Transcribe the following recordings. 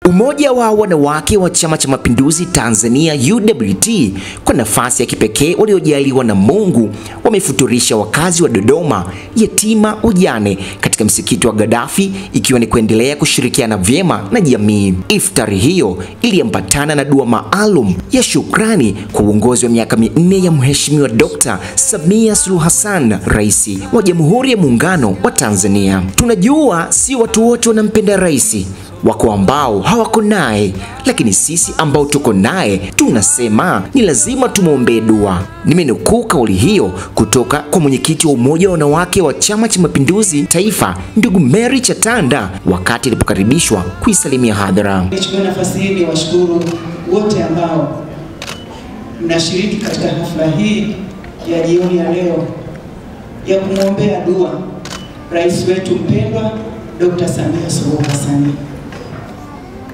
Umoja wa wanawake wa Chama cha Mapinduzi Tanzania UWT kwa nafasi ya kipekee waliojaliwa na Mungu wamefuturisha wakazi wa Dodoma yatima ujane katika msikiti wa Gaddafi, ikiwa ni kuendelea kushirikiana vyema na jamii. Iftari hiyo iliambatana na dua maalum ya shukrani kwa uongozi wa miaka 4 ya Mheshimiwa Dr. Samia Suluhu Hassan, Rais wa Jamhuri ya Muungano wa Tanzania. Tunajua si watu wote wanampenda rais, wako ambao hawako naye, lakini sisi ambao tuko naye tunasema ni lazima tumuombee dua. Nimenukuu kauli hiyo kutoka kwa mwenyekiti wa Umoja wa Wanawake wa Chama cha Mapinduzi Taifa, ndugu Mary Chatanda, wakati alipokaribishwa kuisalimia hadhara. Nichukue nafasi hii niwashukuru wote ambao mnashiriki katika hafla hii ya jioni ya leo ya kumwombea dua rais wetu mpendwa Dr. Samia Suluhu Hassan.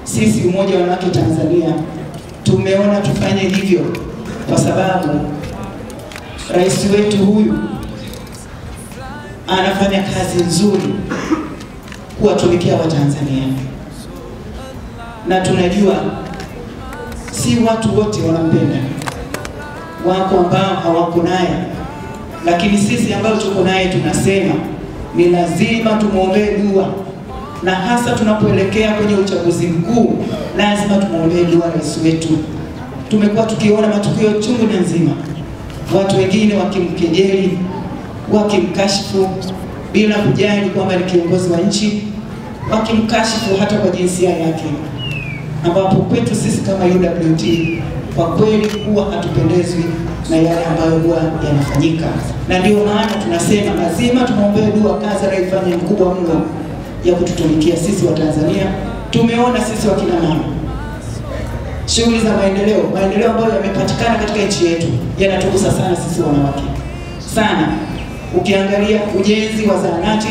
Sisi Umoja wa Wanawake Tanzania tumeona tufanye hivyo kwa sababu rais wetu huyu anafanya kazi nzuri kuwatumikia Watanzania, na tunajua si watu wote wanampenda, wako ambao hawako naye, lakini sisi ambao tuko naye tunasema ni lazima tumuombee dua, na hasa tunapoelekea kwenye uchaguzi mkuu lazima tumuombee dua rais wetu. Tumekuwa tukiona matukio chungu na nzima, watu wengine wakimkejeli, wakimkashifu bila kujali kwamba ni kiongozi wa nchi, wakimkashifu hata kwa jinsia yake, ambapo kwetu sisi kama UWT kwa kweli huwa hatupendezwi na yale ambayo huwa yanafanyika, na ndio maana tunasema lazima tumuombee dua, kazi anaifanya mkubwa mno ya kututumikia sisi wa Tanzania. Tumeona sisi wakina mama shughuli za maendeleo ambayo yamepatikana katika nchi yetu yanatugusa sana sisi wanawake sana. Ukiangalia ujenzi wa zahanati,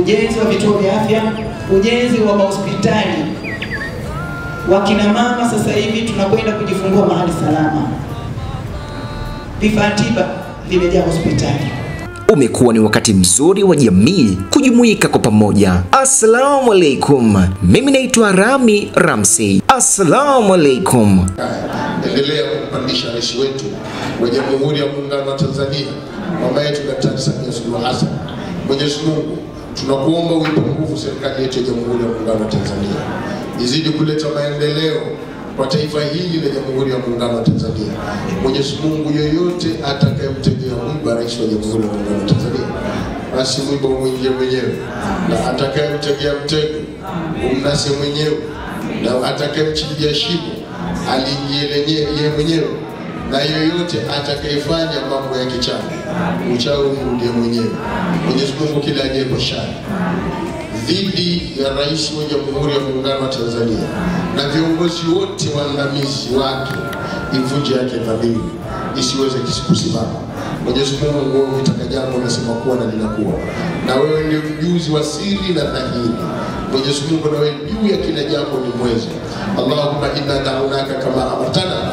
ujenzi wa vituo vya afya, ujenzi wa hospitali, wakina mama sasa hivi tunakwenda kujifungua mahali salama, vifaa tiba vimejaa hospitali. Umekuwa ni wakati mzuri wa jamii kujumuika kwa pamoja. Assalamu alaikum. Mimi naitwa Rami Ramsey. Assalamu alaikum. Endelea kumpandisha rais wetu wa Jamhuri ya Muungano wa Tanzania, mama yetu Daktari Samia Suluhu Hassan. Mwenyezi Mungu tunakuomba uipe nguvu serikali yetu ya Jamhuri ya Muungano wa Tanzania, izidi kuleta maendeleo kwa taifa hili la Jamhuri ya Muungano wa Tanzania. Mwenyezi Mungu yoyote atakayemtegea mwiba rais wa Jamhuri ya Muungano wa Tanzania, basi mwiba umwingie mwenyewe, na atakayemtegea mtego umnase mwenyewe, na atakayemchimbia shimo aliingie yeye mwenyewe, na yoyote atakayefanya mambo ya kichawi uchawi umrudie mwenyewe. Mwenyezi Mungu kila ajepo shari dhidi ya rais wa Jamhuri ya Muungano wa Tanzania na viongozi wote waandamizi wake, ivunje yake dhamiri, isiweze kusimama. Mwenyezi Mungu wewe unataka jambo unasema kuwa na linakuwa, na wewe ndio mjuzi wa siri na dhahiri. Mwenyezi Mungu na wewe juu ya kila jambo ni mweza. Allahumma inna da'unaka kama amartana.